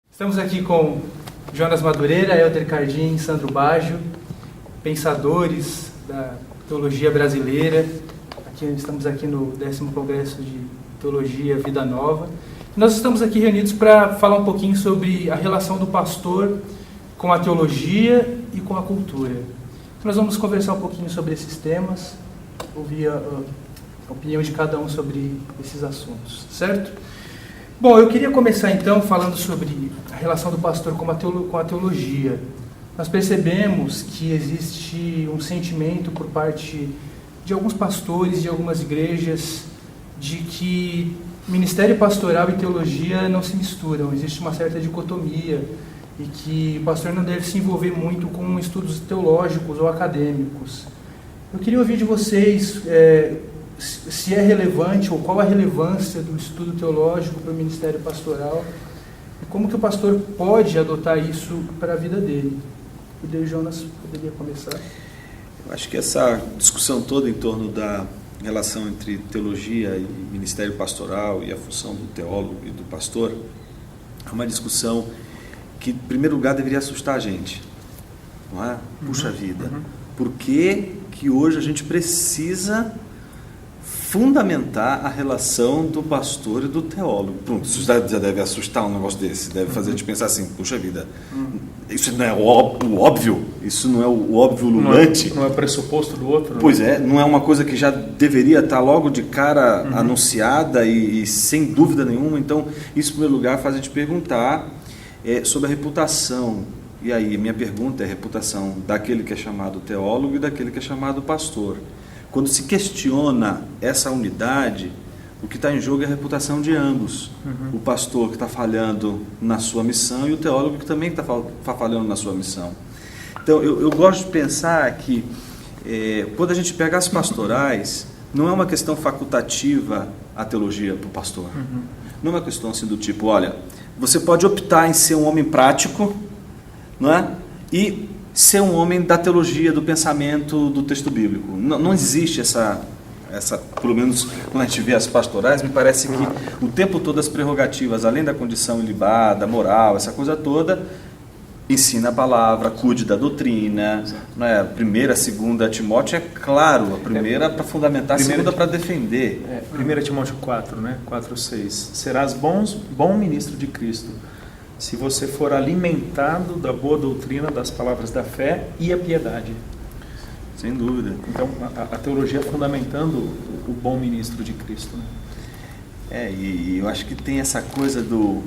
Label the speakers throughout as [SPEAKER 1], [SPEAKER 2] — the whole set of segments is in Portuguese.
[SPEAKER 1] Estamos aqui com Jonas Madureira, Helder Cardim, Sandro Baggio, pensadores da teologia brasileira. Estamos aqui no 10º Congresso de Teologia Vida Nova. Nós estamos aqui reunidos para falar um pouquinho sobre a relação do pastor com a teologia e com a cultura. Nós vamos conversar um pouquinho sobre esses temas, ouvir a opinião de cada um sobre esses assuntos, certo? Bom, eu queria começar então falando sobre a relação do pastor com a teologia. Nós percebemos que existe um sentimento por parte de alguns pastores de algumas igrejas de que ministério pastoral e teologia não se misturam, existe uma certa dicotomia e que o pastor não deve se envolver muito com estudos teológicos ou acadêmicos. Eu queria ouvir de vocês se é relevante ou qual a relevância do estudo teológico para o ministério pastoral e como que o pastor pode adotar isso para a vida dele. E daí o Jonas poderia começar.
[SPEAKER 2] Eu acho que essa discussão toda em torno da relação entre teologia e ministério pastoral e a função do teólogo e do pastor é uma discussão que, em primeiro lugar, deveria assustar a gente. Não é? Puxa vida, por que hoje a gente precisa fundamentar a relação do pastor e do teólogo? Pronto, isso já deve assustar um negócio desse, deve fazer a gente pensar assim, puxa vida, isso não é o óbvio, isso não é o óbvio ululante.
[SPEAKER 3] Não é pressuposto do outro.
[SPEAKER 2] Pois é, não é uma coisa que já deveria estar logo de cara anunciada e sem dúvida nenhuma. Então, isso, em primeiro lugar, faz a gente perguntar sobre a reputação. E aí, minha pergunta é a reputação daquele que é chamado teólogo e daquele que é chamado pastor. Quando se questiona essa unidade, o que está em jogo é a reputação de ambos. O pastor que está falhando na sua missão e o teólogo que também está falhando na sua missão. Então, eu gosto de pensar que quando a gente pega as pastorais, não é uma questão facultativa a teologia para o pastor. Não é uma questão assim do tipo, olha, você pode optar em ser um homem prático, não é? E ser um homem da teologia, do pensamento, do texto bíblico. Não existe essa, pelo menos quando a gente vê as pastorais, me parece que o tempo todo as prerrogativas, além da condição ilibada, moral, essa coisa toda, ensina a palavra, cuide da doutrina, não é? A primeira, a segunda Timóteo é claro, a primeira para fundamentar, a segunda para defender.
[SPEAKER 3] 1 Timóteo 4, né? 4:6. Serás bom ministro de Cristo, se você for alimentado da boa doutrina, das palavras da fé e a piedade.
[SPEAKER 2] Sem dúvida.
[SPEAKER 3] Então, a teologia fundamentando o bom ministro de Cristo. Né?
[SPEAKER 2] E eu acho que tem essa coisa do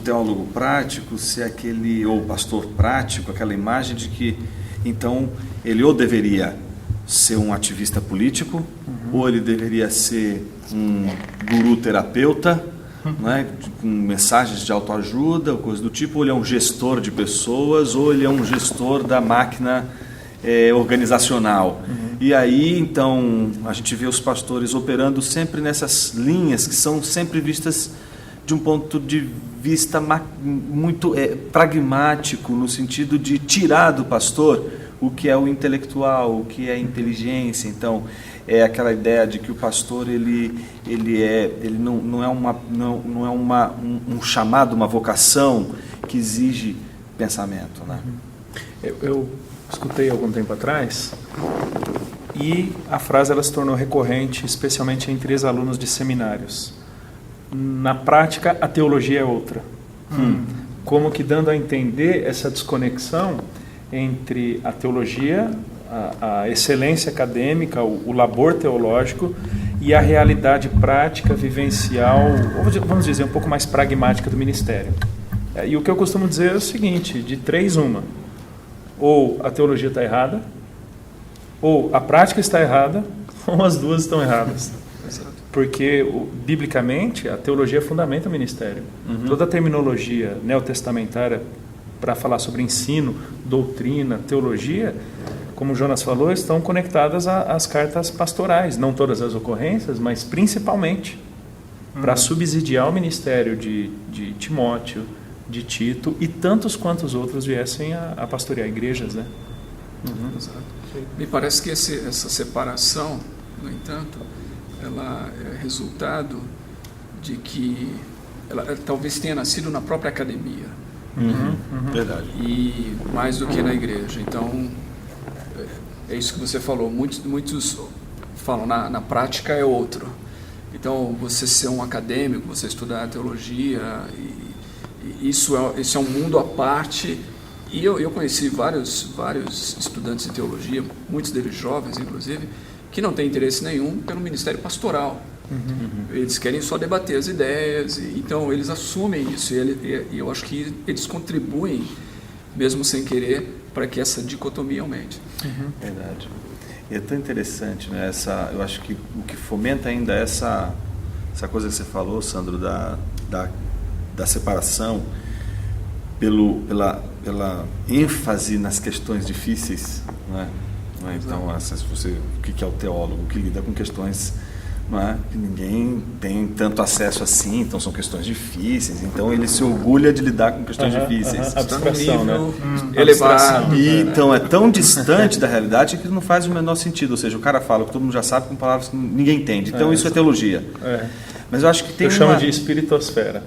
[SPEAKER 2] teólogo prático ser aquele, ou pastor prático, aquela imagem de que, então, ele ou deveria ser um ativista político, ou ele deveria ser um guru terapeuta, não é? Com mensagens de autoajuda, coisa do tipo, ou ele é um gestor de pessoas, ou ele é um gestor da máquina organizacional. E aí, então, a gente vê os pastores operando sempre nessas linhas que são sempre vistas de um ponto de vista muito pragmático, no sentido de tirar do pastor o que é o intelectual, o que é a inteligência. Então, é aquela ideia de que o pastor ele não é um chamado, uma vocação que exige pensamento, né?
[SPEAKER 3] Eu escutei algum tempo atrás e a frase ela se tornou recorrente, especialmente entre ex-alunos de seminários. Na prática, a teologia é outra. Como que dando a entender essa desconexão entre a teologia, a excelência acadêmica, o labor teológico e a realidade prática, vivencial, vamos dizer, um pouco mais pragmática do ministério. E o que eu costumo dizer é o seguinte, de 3 uma, ou a teologia está errada, ou a prática está errada, ou as duas estão erradas. Porque, biblicamente, a teologia fundamenta o ministério. Toda a terminologia neotestamentária para falar sobre ensino, doutrina, teologia, como o Jonas falou, estão conectadas às cartas pastorais. Não todas as ocorrências, mas principalmente. para subsidiar o ministério de Timóteo, de Tito e tantos quantos outros viessem a pastorear igrejas, né?
[SPEAKER 4] Exato. Me parece que essa separação, no entanto, ela é resultado de que ela talvez tenha nascido na própria academia.
[SPEAKER 2] Verdade.
[SPEAKER 4] E mais do que na igreja. Então, é isso que você falou. Muitos falam, na prática é outro. Então, você ser um acadêmico, você estudar teologia, isso é um mundo à parte. E eu conheci vários estudantes de teologia, muitos deles jovens, inclusive, que não têm interesse nenhum pelo ministério pastoral. Eles querem só debater as ideias, então eles assumem isso, e eu acho que eles contribuem, mesmo sem querer, para que essa dicotomia aumente.
[SPEAKER 2] Verdade. E é tão interessante, né? Eu acho que o que fomenta ainda essa coisa que você falou, Sandro, da separação pela ênfase nas questões difíceis, né? Então, o que é o teólogo que lida com questões, não é? Que ninguém tem tanto acesso assim, então são questões difíceis, então ele se orgulha de lidar com questões difíceis.
[SPEAKER 3] Abstração, né?
[SPEAKER 4] Elevado.
[SPEAKER 2] E então é tão distante da realidade que não faz o menor sentido, ou seja, o cara fala o que todo mundo já sabe com palavras que ninguém entende, então isso é teologia. Mas eu acho que tem
[SPEAKER 3] chamo de espiritosfera.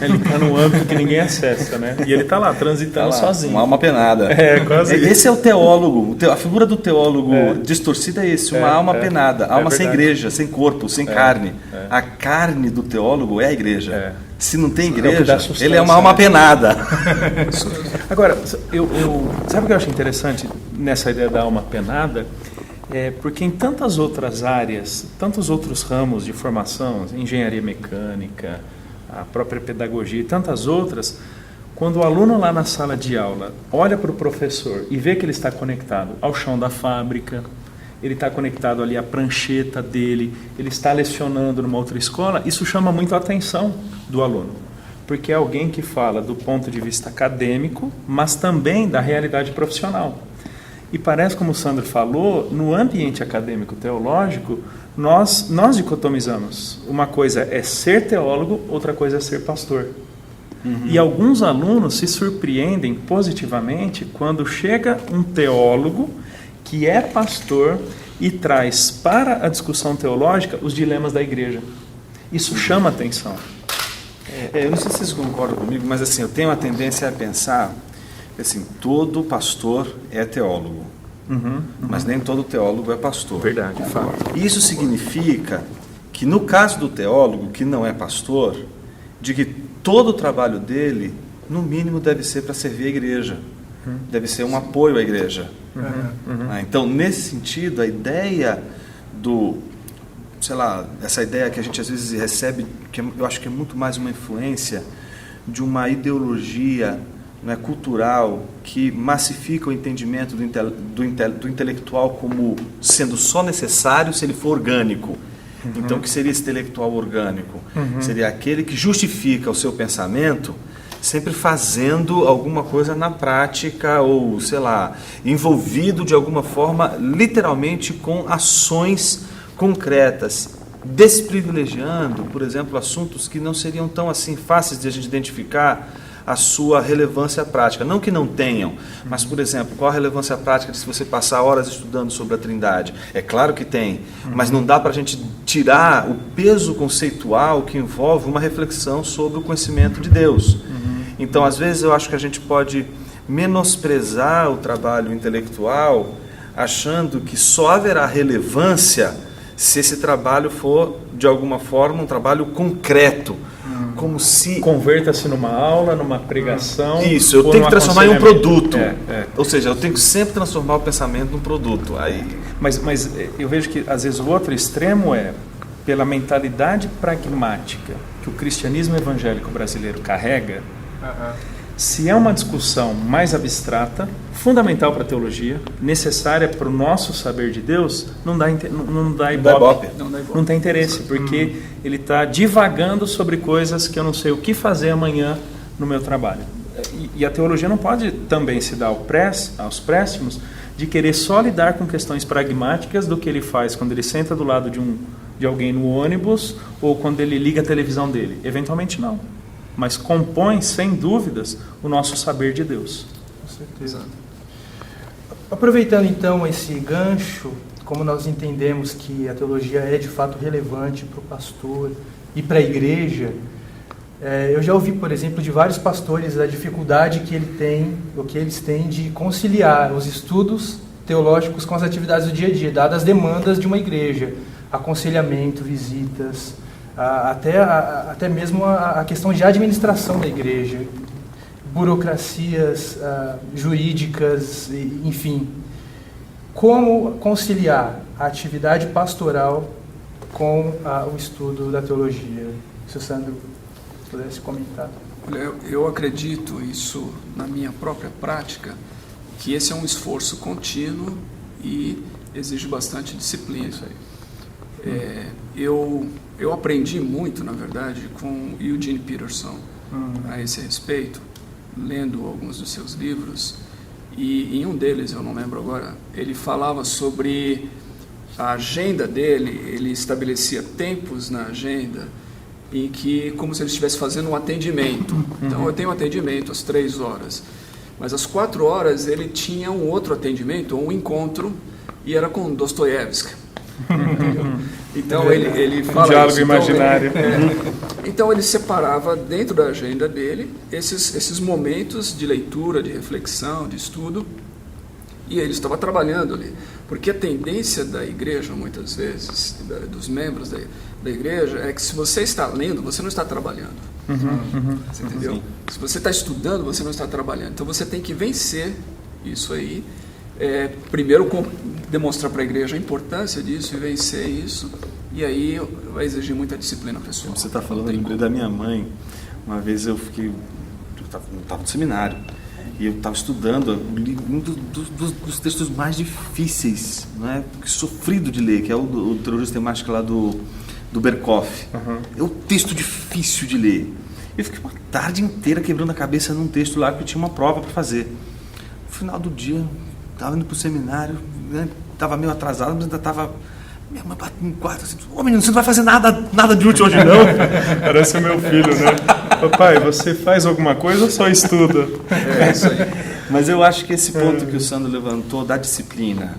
[SPEAKER 3] Ele está no âmbito que ninguém acessa, né? E ele está lá, transitando sozinho.
[SPEAKER 2] Uma alma penada.
[SPEAKER 3] Quase
[SPEAKER 2] esse é o teólogo. A figura do teólogo distorcida é esse, uma alma penada. Alma sem igreja, sem corpo, sem carne. A carne do teólogo é a igreja. Se não tem igreja, ele é uma alma penada.
[SPEAKER 3] Agora, sabe o que eu acho interessante nessa ideia da alma penada? Porque em tantas outras áreas, tantos outros ramos de formação, engenharia mecânica, a própria pedagogia e tantas outras, quando o aluno lá na sala de aula olha para o professor e vê que ele está conectado ao chão da fábrica, ele está conectado ali à prancheta dele, ele está lecionando numa outra escola, isso chama muito a atenção do aluno, porque é alguém que fala do ponto de vista acadêmico, mas também da realidade profissional. E parece, como o Sandro falou, no ambiente acadêmico teológico, nós dicotomizamos. Uma coisa é ser teólogo, outra coisa é ser pastor. E alguns alunos se surpreendem positivamente quando chega um teólogo que é pastor e traz para a discussão teológica os dilemas da igreja. Isso chama atenção.
[SPEAKER 2] Eu não sei se vocês concordam comigo, mas assim, eu tenho a tendência a pensar assim, todo pastor é teólogo, mas nem todo teólogo é pastor.
[SPEAKER 3] Verdade, fato.
[SPEAKER 2] Isso significa que no caso do teólogo que não é pastor, de que todo o trabalho dele, no mínimo, deve ser para servir a igreja, deve ser um apoio à igreja. Então, nesse sentido, a ideia essa ideia que a gente às vezes recebe, que eu acho que é muito mais uma influência de uma ideologia cultural que massifica o entendimento do intelectual como sendo só necessário se ele for orgânico. Então, o que seria esse intelectual orgânico? Seria aquele que justifica o seu pensamento sempre fazendo alguma coisa na prática ou, envolvido de alguma forma, literalmente com ações concretas, desprivilegiando, por exemplo, assuntos que não seriam tão assim fáceis de a gente identificar a sua relevância prática. Não que não tenham, mas, por exemplo, qual a relevância prática de se você passar horas estudando sobre a Trindade? É claro que tem, mas não dá para a gente tirar o peso conceitual que envolve uma reflexão sobre o conhecimento de Deus. Então, às vezes, eu acho que a gente pode menosprezar o trabalho intelectual achando que só haverá relevância se esse trabalho for, de alguma forma, um trabalho concreto. Como se...
[SPEAKER 3] Converta-se numa aula, numa pregação...
[SPEAKER 2] Isso, eu tenho que transformar em um produto. Ou seja, eu tenho que sempre transformar o pensamento num produto.
[SPEAKER 3] Mas eu vejo que, às vezes, o outro extremo é, pela mentalidade pragmática que o cristianismo evangélico brasileiro carrega, se é uma discussão mais abstrata, fundamental para a teologia, necessária para o nosso saber de Deus, não dá ibope. Não tem interesse, porque ele está divagando sobre coisas que eu não sei o que fazer amanhã no meu trabalho. E a teologia não pode também se dar aos préstimos de querer só lidar com questões pragmáticas do que ele faz quando ele senta do lado de um de alguém no ônibus ou quando ele liga a televisão dele. Eventualmente não. Mas compõe, sem dúvidas, o nosso saber de Deus.
[SPEAKER 1] Com certeza. Aproveitando então esse gancho, como nós entendemos que a teologia é de fato relevante para o pastor e para a igreja, eu já ouvi, por exemplo, de vários pastores a dificuldade que eles têm de conciliar os estudos teológicos com as atividades do dia a dia, dadas as demandas de uma igreja, aconselhamento, visitas, até mesmo a questão de administração da igreja, burocracias jurídicas, enfim. Como conciliar a atividade pastoral com o estudo da teologia? Se o Sandro pudesse comentar.
[SPEAKER 4] Olha, eu acredito isso na minha própria prática, que esse é um esforço contínuo e exige bastante disciplina. Isso aí. Eu aprendi muito, na verdade, com Eugene Peterson a esse respeito, lendo alguns dos seus livros, e em um deles, eu não lembro agora, ele falava sobre a agenda dele. Ele estabelecia tempos na agenda em que, como se ele estivesse fazendo um atendimento. Então, eu tenho um atendimento às 3 horas, mas às 4 horas ele tinha um outro atendimento, um encontro, e era com Dostoiévski. Então ele fala
[SPEAKER 3] diálogo
[SPEAKER 4] isso.
[SPEAKER 3] imaginário.
[SPEAKER 4] Então ele separava dentro da agenda dele esses momentos de leitura, de reflexão, de estudo, e ele estava trabalhando ali. Porque a tendência da igreja, muitas vezes, dos membros da igreja, é que se você está lendo, você não está trabalhando. Você entendeu? Sim. Se você está estudando, você não está trabalhando. Então você tem que vencer isso aí. Primeiro demonstrar para a igreja a importância disso e vencer isso, e aí vai exigir muita disciplina pessoal.
[SPEAKER 2] Você está falando, eu lembrei da minha mãe. Uma vez eu estava no seminário e eu estava estudando um dos textos mais difíceis, né, sofrido de ler, que é o Teologia Sistemática lá do Berkoff. É um texto difícil de ler. Eu fiquei uma tarde inteira quebrando a cabeça num texto lá que eu tinha uma prova para fazer. No final do dia, estava indo para o seminário, né, estava meio atrasado, mas ainda estava... Minha mãe bateu no quarto assim: ô menino, você não vai fazer nada de útil hoje não?
[SPEAKER 3] Parece o meu filho, né? Papai, você faz alguma coisa ou só estuda?
[SPEAKER 4] É isso aí.
[SPEAKER 2] Mas eu acho que esse ponto que o Sandro levantou da disciplina,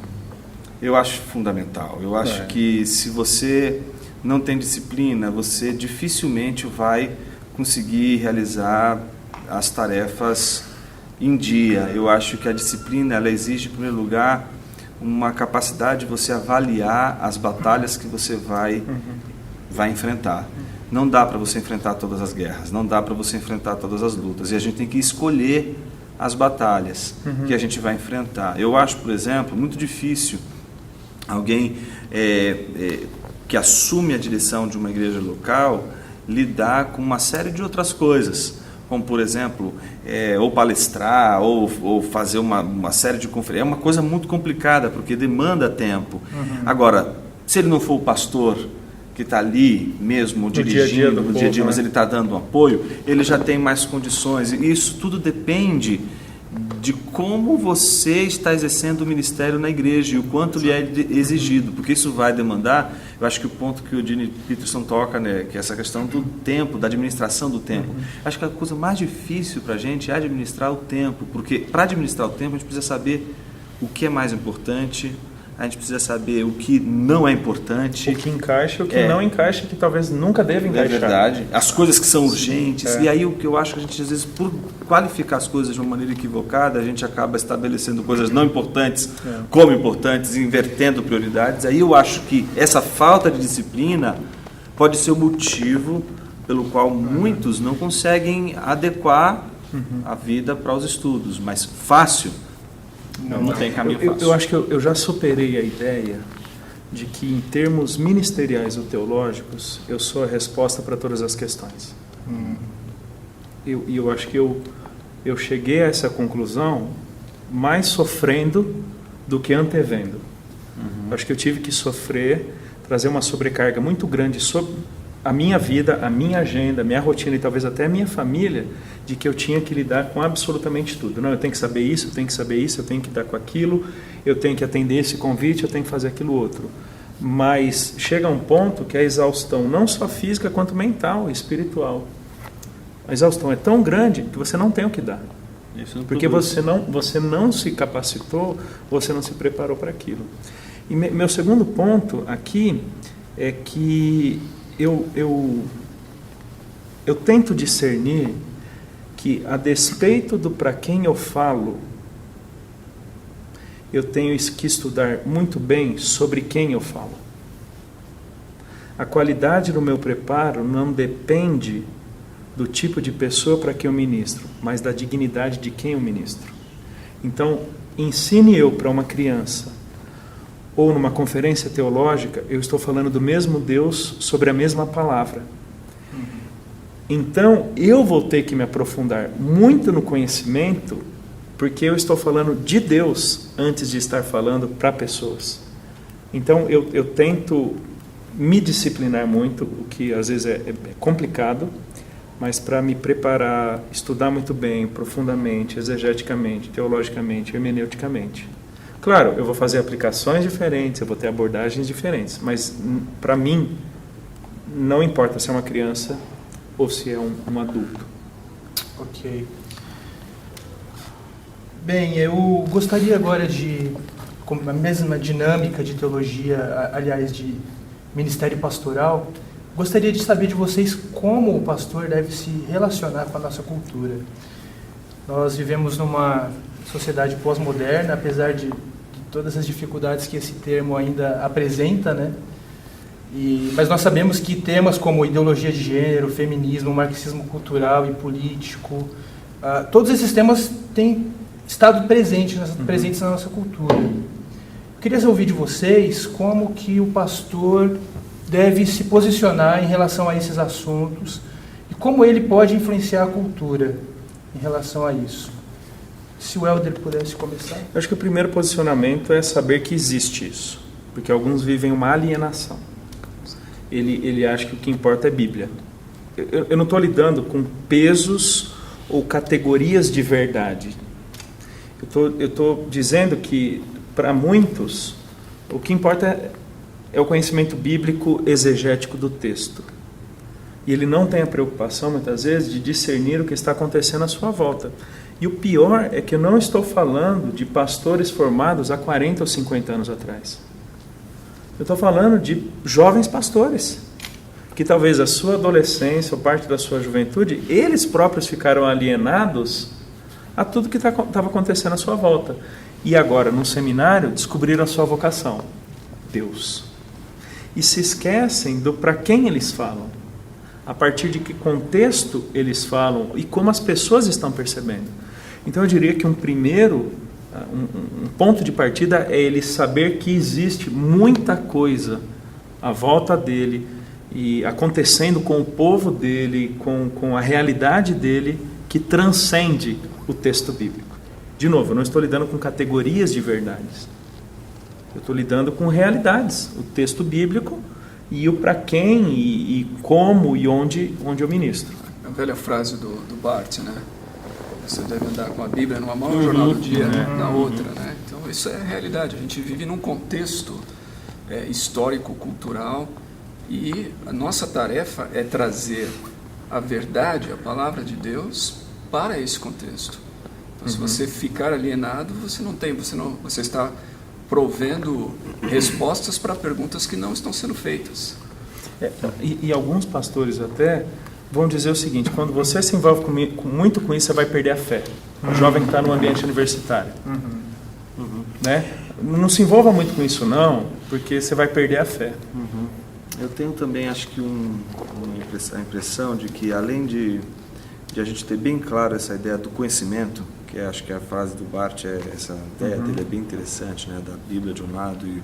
[SPEAKER 2] eu acho fundamental. Eu acho que se você não tem disciplina, você dificilmente vai conseguir realizar as tarefas em dia. Eu acho que a disciplina, ela exige, em primeiro lugar, uma capacidade de você avaliar as batalhas que você vai enfrentar. Não dá para você enfrentar todas as guerras, não dá para você enfrentar todas as lutas, e a gente tem que escolher as batalhas que a gente vai enfrentar. Eu acho, por exemplo, muito difícil alguém que assume a direção de uma igreja local lidar com uma série de outras coisas, como, por exemplo, ou palestrar, ou fazer uma série de conferências. É uma coisa muito complicada, porque demanda tempo. Agora, se ele não for o pastor que está ali mesmo dirigindo no dia a dia, mas ele está dando um apoio, ele já tem mais condições. E isso tudo depende de como você está exercendo o ministério na igreja e o quanto lhe é exigido, porque isso vai demandar. Eu acho que o ponto que o Eugene Peterson toca, né, que é essa questão do tempo, da administração do tempo. Acho que a coisa mais difícil para a gente é administrar o tempo, porque para administrar o tempo a gente precisa saber o que é mais importante, a gente precisa saber o que não é importante.
[SPEAKER 3] O que encaixa e o que não encaixa, que talvez nunca deva encaixar.
[SPEAKER 2] É verdade. As coisas que são urgentes. E aí o que eu acho que a gente, às vezes, por qualificar as coisas de uma maneira equivocada, a gente acaba estabelecendo coisas não importantes como importantes, invertendo prioridades. Aí eu acho que essa falta de disciplina pode ser o motivo pelo qual muitos não conseguem adequar a vida para os estudos. Mas fácil... Não tem caminho fácil.
[SPEAKER 3] Eu acho que eu já superei a ideia de que, em termos ministeriais ou teológicos, eu sou a resposta para todas as questões. Eu acho que eu cheguei a essa conclusão mais sofrendo do que antevendo. Acho que eu tive que sofrer, trazer uma sobrecarga muito grande sobre a minha vida, a minha agenda, a minha rotina e talvez até a minha família, de que eu tinha que lidar com absolutamente tudo. Não, eu tenho que saber isso, eu tenho que saber isso, eu tenho que lidar com aquilo, eu tenho que atender esse convite, eu tenho que fazer aquilo outro. Mas chega um ponto que a exaustão, não só física, quanto mental e espiritual. A exaustão é tão grande que você não tem o que dar. Porque você não se capacitou, você não se preparou para aquilo. E meu segundo ponto aqui é que eu tento discernir que, a despeito do para quem eu falo, eu tenho que estudar muito bem sobre quem eu falo. A qualidade do meu preparo não depende do tipo de pessoa para quem eu ministro, mas da dignidade de quem eu ministro. Então, ensine eu para uma criança, ou numa conferência teológica, eu estou falando do mesmo Deus sobre a mesma palavra. Então, eu vou ter que me aprofundar muito no conhecimento, porque eu estou falando de Deus antes de estar falando para pessoas. Então, eu tento me disciplinar muito, o que às vezes é complicado, mas para me preparar, estudar muito bem, profundamente, exegeticamente, teologicamente, hermeneuticamente. Claro, eu vou fazer aplicações diferentes, eu vou ter abordagens diferentes, mas para mim, não importa se é uma criança ou se é um adulto.
[SPEAKER 1] Ok. Bem, eu gostaria agora de, com a mesma dinâmica de teologia, aliás, de ministério pastoral, gostaria de saber de vocês como o pastor deve se relacionar com a nossa cultura. Nós vivemos numa sociedade pós-moderna, apesar de todas as dificuldades que esse termo ainda apresenta, né? Mas nós sabemos que temas como ideologia de gênero, feminismo, marxismo cultural e político, todos esses temas têm estado presentes na nossa cultura. Eu queria ouvir de vocês como que o pastor deve se posicionar em relação a esses assuntos e como ele pode influenciar a cultura em relação a isso. Se o Helder pudesse começar.
[SPEAKER 3] Eu acho que o primeiro posicionamento é saber que existe isso, porque alguns vivem uma alienação. Ele acha que o que importa é Bíblia. Eu não estou lidando com pesos ou categorias de verdade. Eu estou dizendo que, para muitos, o que importa é o conhecimento bíblico exegético do texto. E ele não tem a preocupação, muitas vezes, de discernir o que está acontecendo à sua volta. E o pior é que eu não estou falando de pastores formados há 40 ou 50 anos atrás. Eu estou falando de jovens pastores, que talvez a sua adolescência ou parte da sua juventude, eles próprios ficaram alienados a tudo que estava acontecendo à sua volta. E agora, no seminário, descobriram a sua vocação, Deus. E se esquecem do para quem eles falam, a partir de que contexto eles falam e como as pessoas estão percebendo. Então eu diria que um ponto de partida é ele saber que existe muita coisa à volta dele e acontecendo com o povo dele, com a realidade dele, que transcende o texto bíblico. De novo, eu não estou lidando com categorias de verdades. Eu estou lidando com realidades, o texto bíblico e o para quem e como e onde eu ministro.
[SPEAKER 4] A velha frase do Barth, né? Você deve andar com a Bíblia numa mão e o jornal do dia na outra, né? Então isso é a realidade. A gente vive num contexto histórico, cultural, e a nossa tarefa é trazer a verdade, a palavra de Deus para esse contexto. Então, se você ficar alienado, você está provendo respostas para perguntas que não estão sendo feitas.
[SPEAKER 3] E alguns pastores até vão dizer o seguinte: quando você se envolve muito com isso, você vai perder a fé. O jovem que está no ambiente universitário. Né? Não se envolva muito com isso não, porque você vai perder a fé.
[SPEAKER 2] Eu tenho também, acho que a impressão de que, além de a gente ter bem claro essa ideia do conhecimento, que acho que a frase do Barth, essa ideia dele é bem interessante, né? Da Bíblia de um lado e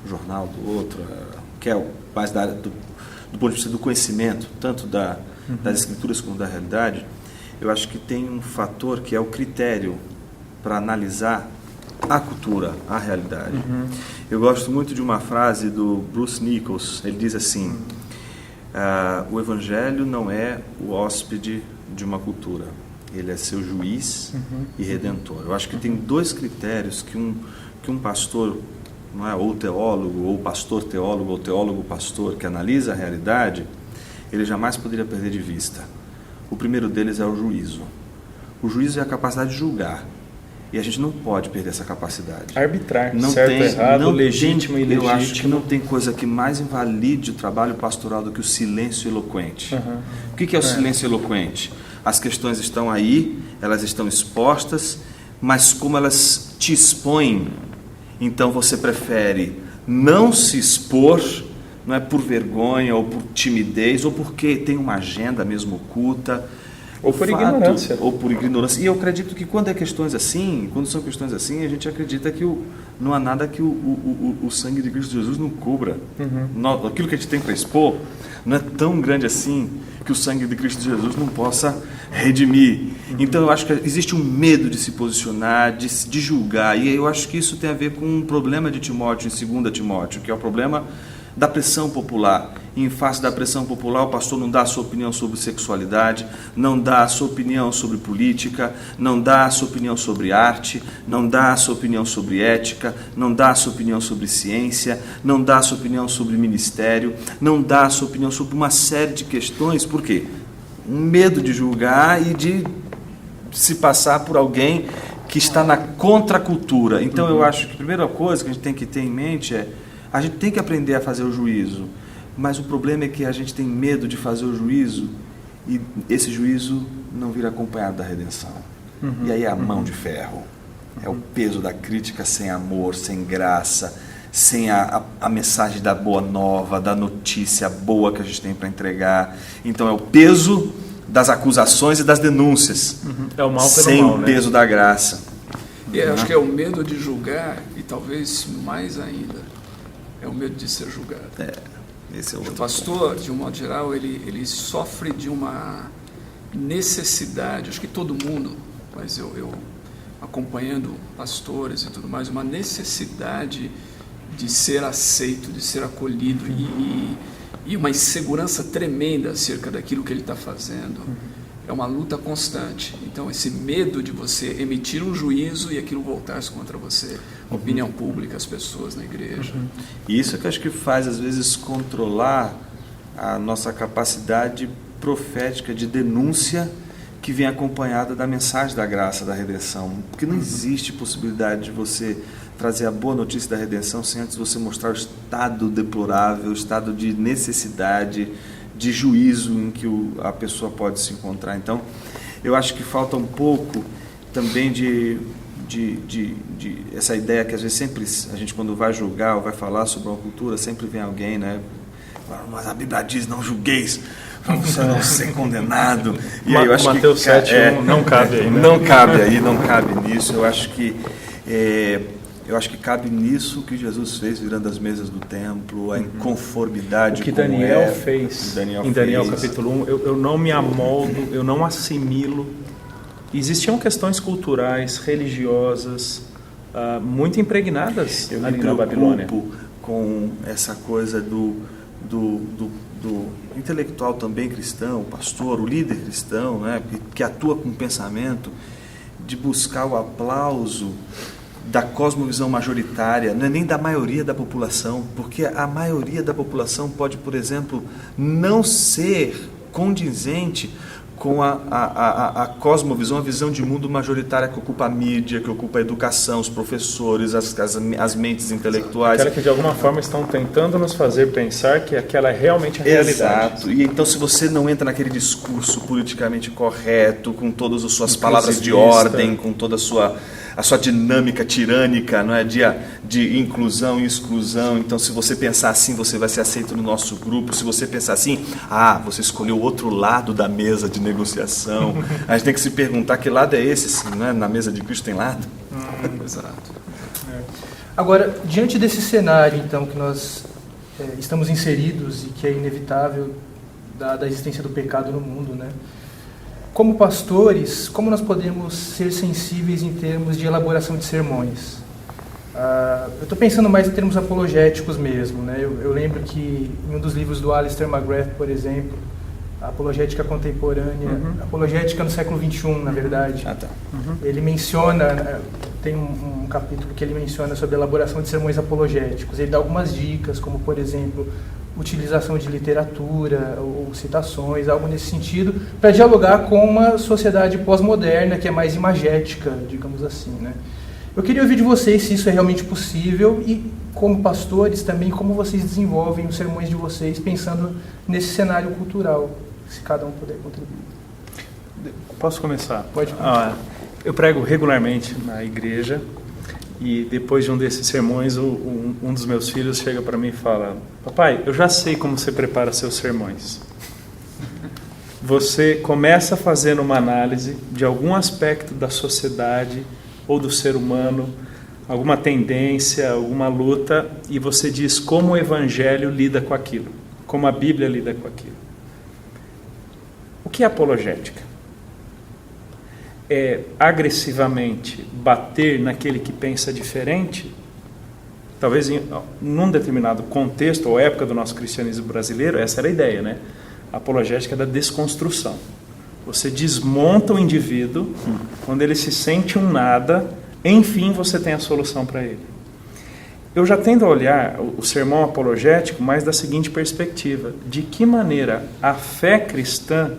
[SPEAKER 2] o jornal do outro, que é mais do ponto de vista do conhecimento, tanto das escrituras como da realidade. Eu acho que tem um fator que é o critério para analisar a cultura, a realidade. Eu gosto muito de uma frase do Bruce Nichols. Ele diz assim: o Evangelho não é o hóspede de uma cultura, ele é seu juiz e redentor. Eu acho que tem dois critérios que um pastor não é? Ou teólogo, ou pastor teólogo, ou teólogo pastor, que analisa a realidade, ele jamais poderia perder de vista. O primeiro deles é o juízo. O juízo é a capacidade de julgar. E a gente não pode perder essa capacidade.
[SPEAKER 3] Arbitrar,
[SPEAKER 2] não
[SPEAKER 3] certo,
[SPEAKER 2] tem,
[SPEAKER 3] errado,
[SPEAKER 2] não
[SPEAKER 3] legítimo e ilegítimo.
[SPEAKER 2] Eu acho que não tem coisa que mais invalide o trabalho pastoral do que o silêncio eloquente. O que é o silêncio eloquente? As questões estão aí, elas estão expostas, mas como elas te expõem, então você prefere não se expor, não é por vergonha ou por timidez, ou porque tem uma agenda mesmo oculta,
[SPEAKER 3] ou por ignorância.
[SPEAKER 2] Ou por ignorância. E eu acredito que quando são questões assim, a gente acredita que não há nada que o sangue de Cristo Jesus não cubra. Aquilo que a gente tem para expor não é tão grande assim que o sangue de Cristo Jesus não possa redimir. Então eu acho que existe um medo de se posicionar, de julgar. E eu acho que isso tem a ver com um problema de Timóteo, em 2 Timóteo, que é o problema da pressão popular. E em face da pressão popular, o pastor não dá a sua opinião sobre sexualidade, não dá a sua opinião sobre política, não dá a sua opinião sobre arte, não dá a sua opinião sobre ética, não dá a sua opinião sobre ciência, não dá a sua opinião sobre ministério, não dá a sua opinião sobre uma série de questões. Por quê? Um medo de julgar e de se passar por alguém que está na contracultura. Então eu acho que a primeira coisa que a gente tem que ter em mente é: a gente tem que aprender a fazer o juízo, mas o problema é que a gente tem medo de fazer o juízo e esse juízo não vir acompanhado da redenção. E aí é a mão de ferro, é o peso da crítica sem amor, sem graça, sem a mensagem da boa nova, da notícia boa que a gente tem para entregar. Então é o peso das acusações e das denúncias,
[SPEAKER 3] É o mal pelo
[SPEAKER 2] sem
[SPEAKER 3] mal,
[SPEAKER 2] o peso da graça.
[SPEAKER 4] E acho que é o medo de julgar, e talvez mais ainda, é o medo de ser julgado.
[SPEAKER 2] Esse é
[SPEAKER 4] O pastor, de um modo geral, ele sofre de uma necessidade, acho que todo mundo, mas eu acompanhando pastores e tudo mais, uma necessidade de ser aceito, de ser acolhido e uma insegurança tremenda acerca daquilo que ele está fazendo. É uma luta constante. Então, esse medo de você emitir um juízo e aquilo voltar-se contra você, a opinião pública, as pessoas na igreja.
[SPEAKER 2] E isso é que acho que faz, às vezes, controlar a nossa capacidade profética de denúncia que vem acompanhada da mensagem da graça, da redenção. Porque não existe possibilidade de você trazer a boa notícia da redenção sem antes você mostrar o estado deplorável, o estado de necessidade, de juízo em que a pessoa pode se encontrar. Então, eu acho que falta um pouco também de essa ideia que às vezes sempre a gente, quando vai julgar ou vai falar sobre uma cultura, sempre vem alguém, né? Mas a Bíblia diz: não julgueis, para você não ser condenado. E aí eu acho
[SPEAKER 3] Mateus 7, não cabe aí, né?
[SPEAKER 2] Não cabe aí, não cabe nisso. Eu acho que cabe nisso o que Jesus fez virando as mesas do templo, a inconformidade.
[SPEAKER 3] O que Daniel fez em Daniel
[SPEAKER 2] fez.
[SPEAKER 3] capítulo 1, eu não me amoldo, eu não assimilo. Existiam questões culturais, religiosas, muito impregnadas ali na Babilônia.
[SPEAKER 2] Eu me preocupo com essa coisa do intelectual também cristão, o pastor, o líder cristão, né, que atua com pensamento, de buscar o aplauso da cosmovisão majoritária, não é nem da maioria da população, porque a maioria da população pode, por exemplo, não ser condizente com a cosmovisão, a visão de mundo majoritária que ocupa a mídia, que ocupa a educação, os professores, as mentes intelectuais.
[SPEAKER 3] Aquela que de alguma forma estão tentando nos fazer pensar que aquela é realmente a realidade.
[SPEAKER 2] Exato. E então, se você não entra naquele discurso politicamente correto, com todas as suas palavras de ordem, com toda a sua dinâmica tirânica, não é, de inclusão e exclusão. Então, se você pensar assim, você vai ser aceito no nosso grupo. Se você pensar assim, você escolheu o outro lado da mesa de negociação. A gente tem que se perguntar: que lado é esse? Assim, não é? Na mesa de Cristo tem lado?
[SPEAKER 4] Exato.
[SPEAKER 1] Agora, diante desse cenário, então, que nós estamos inseridos e que é inevitável da existência do pecado no mundo, né? Como pastores, como nós podemos ser sensíveis em termos de elaboração de sermões? Eu estou pensando mais em termos apologéticos mesmo, né? Eu lembro que em um dos livros do Alistair McGrath, por exemplo, a apologética contemporânea, apologética no século XXI, na verdade, ele menciona tem um capítulo que ele menciona sobre a elaboração de sermões apologéticos. Ele dá algumas dicas, como, por exemplo, utilização de literatura ou citações, algo nesse sentido, para dialogar com uma sociedade pós-moderna que é mais imagética, digamos assim, né? Eu queria ouvir de vocês se isso é realmente possível e, como pastores, também como vocês desenvolvem os sermões de vocês pensando nesse cenário cultural, se cada um puder contribuir.
[SPEAKER 3] Posso começar?
[SPEAKER 1] Pode começar.
[SPEAKER 3] Eu prego regularmente na igreja e depois de um desses sermões, um dos meus filhos chega para mim e fala: papai, eu já sei como você prepara seus sermões. Você começa fazendo uma análise de algum aspecto da sociedade ou do ser humano, alguma tendência, alguma luta, e você diz como o Evangelho lida com aquilo, como a Bíblia lida com aquilo. O que é apologética? É agressivamente bater naquele que pensa diferente? Talvez num determinado contexto ou época do nosso cristianismo brasileiro, essa era a ideia, né? A apologética da desconstrução. Você desmonta o indivíduo, quando ele se sente um nada, enfim você tem a solução para ele. Eu já tendo a olhar o sermão apologético mais da seguinte perspectiva: de que maneira a fé cristã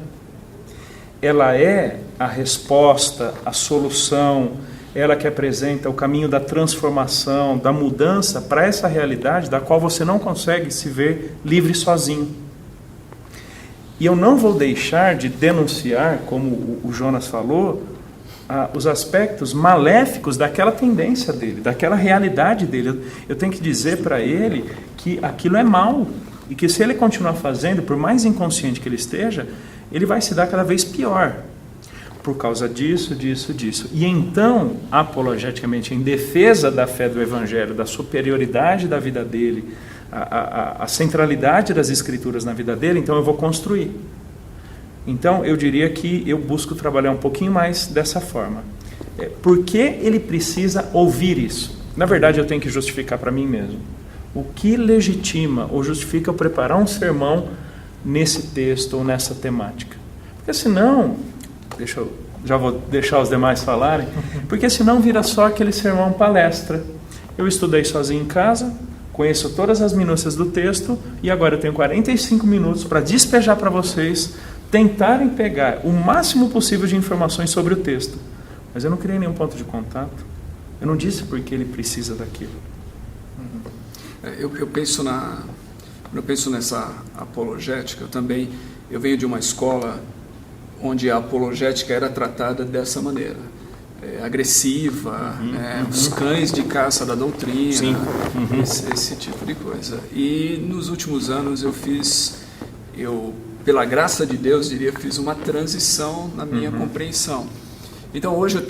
[SPEAKER 3] ela é a resposta, a solução, ela que apresenta o caminho da transformação, da mudança para essa realidade da qual você não consegue se ver livre sozinho. E eu não vou deixar de denunciar, como o Jonas falou, os aspectos maléficos daquela tendência dele, daquela realidade dele. Eu tenho que dizer para ele que aquilo é mal e que se ele continuar fazendo, por mais inconsciente que ele esteja, ele vai se dar cada vez pior por causa disso. E então, apologeticamente, em defesa da fé do Evangelho, da superioridade da vida dele, a centralidade das Escrituras na vida dele, então eu vou construir. Então, eu diria que eu busco trabalhar um pouquinho mais dessa forma. Por que ele precisa ouvir isso? Na verdade, eu tenho que justificar para mim mesmo. O que legitima ou justifica eu preparar um sermão nesse texto ou nessa temática? Porque senão, já vou deixar os demais falarem, porque senão vira só aquele sermão palestra. Eu estudei sozinho em casa, conheço todas as minúcias do texto e agora eu tenho 45 minutos para despejar para vocês, tentarem pegar o máximo possível de informações sobre o texto. Mas eu não criei nenhum ponto de contato. Eu não disse por que ele precisa daquilo.
[SPEAKER 4] Eu penso quando eu penso nessa apologética, eu venho de uma escola onde a apologética era tratada dessa maneira. Agressiva, os cães de caça da doutrina, esse tipo de coisa. E nos últimos anos eu pela graça de Deus, fiz uma transição na minha compreensão. Então hoje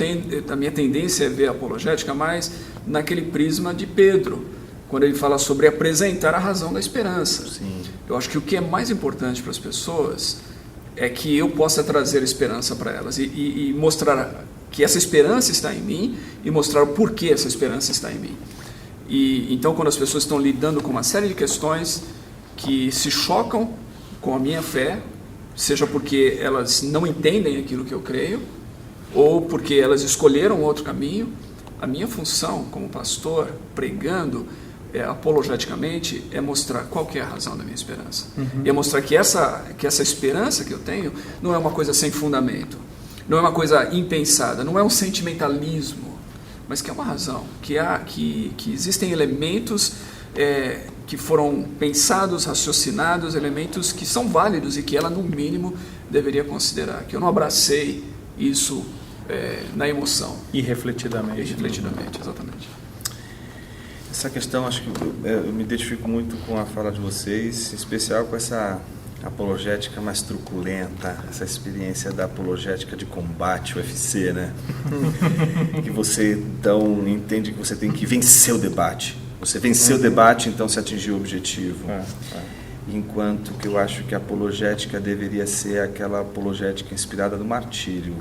[SPEAKER 4] a minha tendência é ver a apologética mais naquele prisma de Pedro, quando ele fala sobre apresentar a razão da esperança. Sim. Eu acho que o que é mais importante para as pessoas é que eu possa trazer esperança para elas e mostrar que essa esperança está em mim e mostrar o porquê essa esperança está em mim. E então, quando as pessoas estão lidando com uma série de questões que se chocam com a minha fé, seja porque elas não entendem aquilo que eu creio, ou porque elas escolheram outro caminho, a minha função como pastor, pregando apologeticamente, é mostrar qual que é a razão da minha esperança. E é mostrar que essa esperança que eu tenho não é uma coisa sem fundamento, não é uma coisa impensada, não é um sentimentalismo, mas que é uma razão, que existem elementos que foram pensados, raciocinados, elementos que são válidos e que ela, no mínimo, deveria considerar. Que eu não abracei isso na emoção.
[SPEAKER 3] Irrefletidamente.
[SPEAKER 4] Irrefletidamente, exatamente.
[SPEAKER 2] Essa questão, acho que eu me identifico muito com a fala de vocês, em especial com essa apologética mais truculenta, essa experiência da apologética de combate, UFC, né? Que você, então, entende que você tem que vencer o debate. Você venceu o debate, então você atingiu o objetivo. Enquanto que eu acho que a apologética deveria ser aquela apologética inspirada no martírio,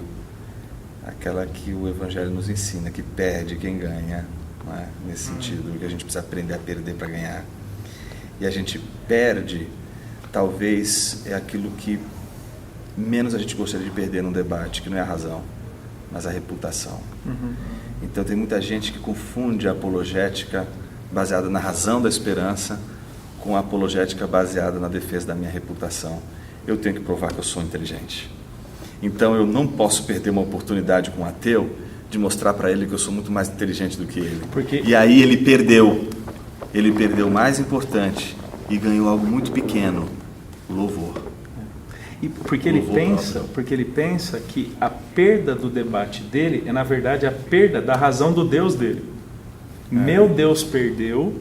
[SPEAKER 2] aquela que o Evangelho nos ensina, que perde quem ganha, não é? Nesse sentido, que a gente precisa aprender a perder para ganhar. E a gente perde, talvez, é aquilo que menos a gente gostaria de perder num debate, que não é a razão, mas a reputação. Então tem muita gente que confunde a apologética baseada na razão da esperança com a apologética baseada na defesa da minha reputação. Eu tenho que provar que eu sou inteligente. Então eu não posso perder uma oportunidade com um ateu de mostrar para ele que eu sou muito mais inteligente do que ele. E aí ele perdeu o mais importante e ganhou algo muito pequeno, o louvor.
[SPEAKER 3] E porque ele pensa que a perda do debate dele é, na verdade, a perda da razão do Deus dele. Meu Deus perdeu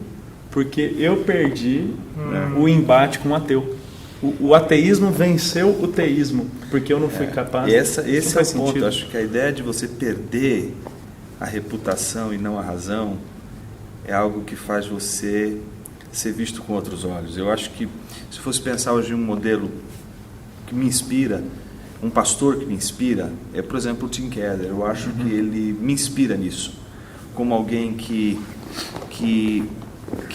[SPEAKER 3] porque eu perdi o embate com o ateu. O ateísmo venceu o teísmo, porque eu não fui capaz.
[SPEAKER 2] Esse é o ponto. Eu acho que a ideia de você perder a reputação e não a razão é algo que faz você ser visto com outros olhos. Eu acho que, se fosse pensar hoje em um modelo que me inspira, um pastor que me inspira, é, por exemplo, o Tim Keller. Eu acho que ele me inspira nisso, como alguém que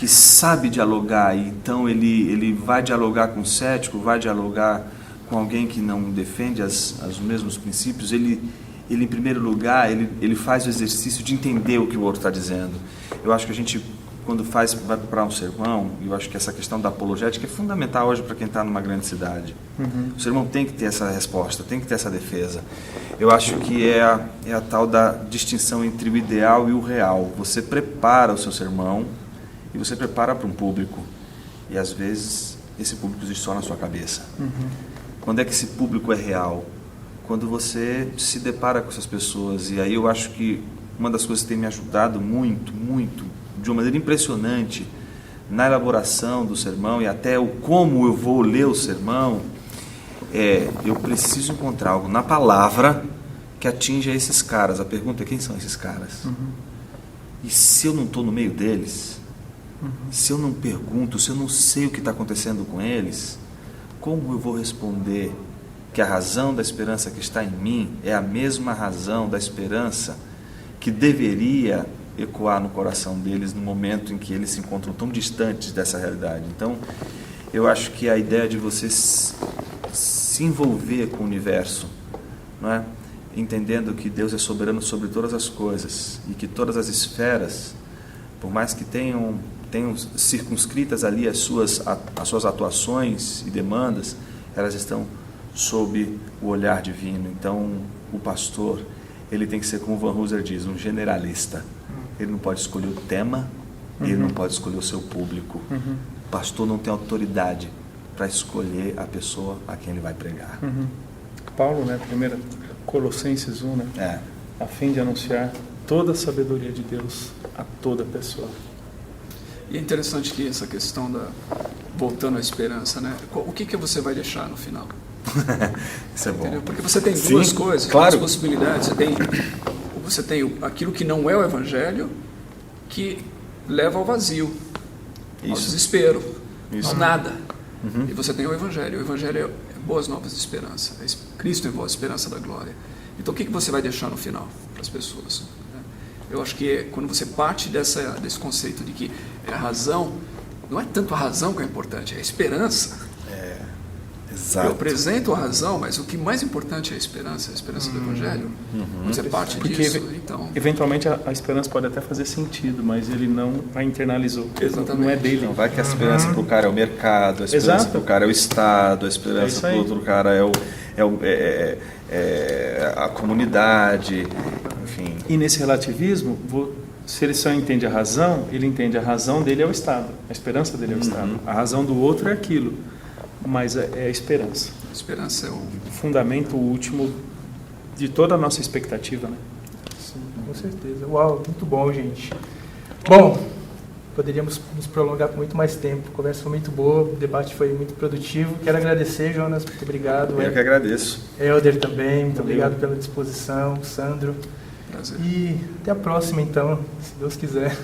[SPEAKER 2] sabe dialogar, e então ele vai dialogar com o cético, vai dialogar com alguém que não defende os mesmos princípios. Ele em primeiro lugar, ele faz o exercício de entender o que o outro está dizendo. Eu acho que a gente, quando vai preparar um sermão, eu acho que essa questão da apologética é fundamental hoje para quem está numa grande cidade. O sermão tem que ter essa resposta, tem que ter essa defesa. Eu acho que é a tal da distinção entre o ideal e o real. Você prepara o seu sermão e você prepara para um público, e às vezes esse público existe só na sua cabeça. Quando é que esse público é real? Quando você se depara com essas pessoas. E aí eu acho que uma das coisas que tem me ajudado muito, de uma maneira impressionante, na elaboração do sermão e até o como eu vou ler o sermão, eu preciso encontrar algo na palavra que atinja esses caras. A pergunta é: quem são esses caras? E se eu não estou no meio deles, se eu não pergunto, se eu não sei o que está acontecendo com eles, como eu vou responder que a razão da esperança que está em mim é a mesma razão da esperança que deveria ecoar no coração deles no momento em que eles se encontram tão distantes dessa realidade? Então, eu acho que a ideia de você se envolver com o universo, não é? Entendendo que Deus é soberano sobre todas as coisas e que todas as esferas, por mais que tenham circunscritas ali as suas atuações e demandas, elas estão sob o olhar divino. Então, o pastor, ele tem que ser, como Van Hooser diz, um generalista. Ele não pode escolher o tema, ele não pode escolher o seu público. O pastor não tem autoridade para escolher a pessoa a quem ele vai pregar.
[SPEAKER 3] Paulo, primeiro Colossenses 1, a fim de anunciar toda a sabedoria de Deus a toda pessoa.
[SPEAKER 4] E é interessante que essa questão voltando à esperança, o que você vai deixar no final?
[SPEAKER 2] Isso é bom.
[SPEAKER 4] Entendeu? Porque você tem duas coisas,
[SPEAKER 2] claro,
[SPEAKER 4] duas possibilidades. Você tem aquilo que não é o Evangelho, que leva ao vazio, ao desespero, ao nada. E você tem o Evangelho. O Evangelho é boas novas de esperança. Cristo é boa esperança da glória. Então, o que você vai deixar no final para as pessoas? Eu acho que quando você parte desse conceito de que a razão, não é tanto a razão que é importante, é a esperança.
[SPEAKER 2] Exato.
[SPEAKER 4] Eu apresento a razão, mas o que mais importante é a esperança do Evangelho. Você parte disso, então...
[SPEAKER 3] Eventualmente a esperança pode até fazer sentido, mas ele não a internalizou.
[SPEAKER 4] Exatamente.
[SPEAKER 3] Não é dele.
[SPEAKER 2] Não vai que a esperança para o cara é o mercado, a esperança para o cara é o Estado, a esperança para o outro cara é a comunidade, enfim.
[SPEAKER 3] E nesse relativismo, se ele só entende a razão, ele entende a razão dele é o Estado, a esperança dele é o Estado. A razão do outro é aquilo, mas é a esperança.
[SPEAKER 4] A esperança é o
[SPEAKER 3] fundamento último de toda a nossa expectativa,
[SPEAKER 1] Sim, com certeza. Uau, muito bom, gente. Bom, poderíamos nos prolongar por muito mais tempo. A conversa foi muito boa, o debate foi muito produtivo. Quero agradecer, Jonas, muito obrigado.
[SPEAKER 2] Eu que agradeço.
[SPEAKER 1] Helder também, muito obrigado pela disposição. Sandro.
[SPEAKER 4] prazer.
[SPEAKER 1] E até a próxima, então, se Deus quiser.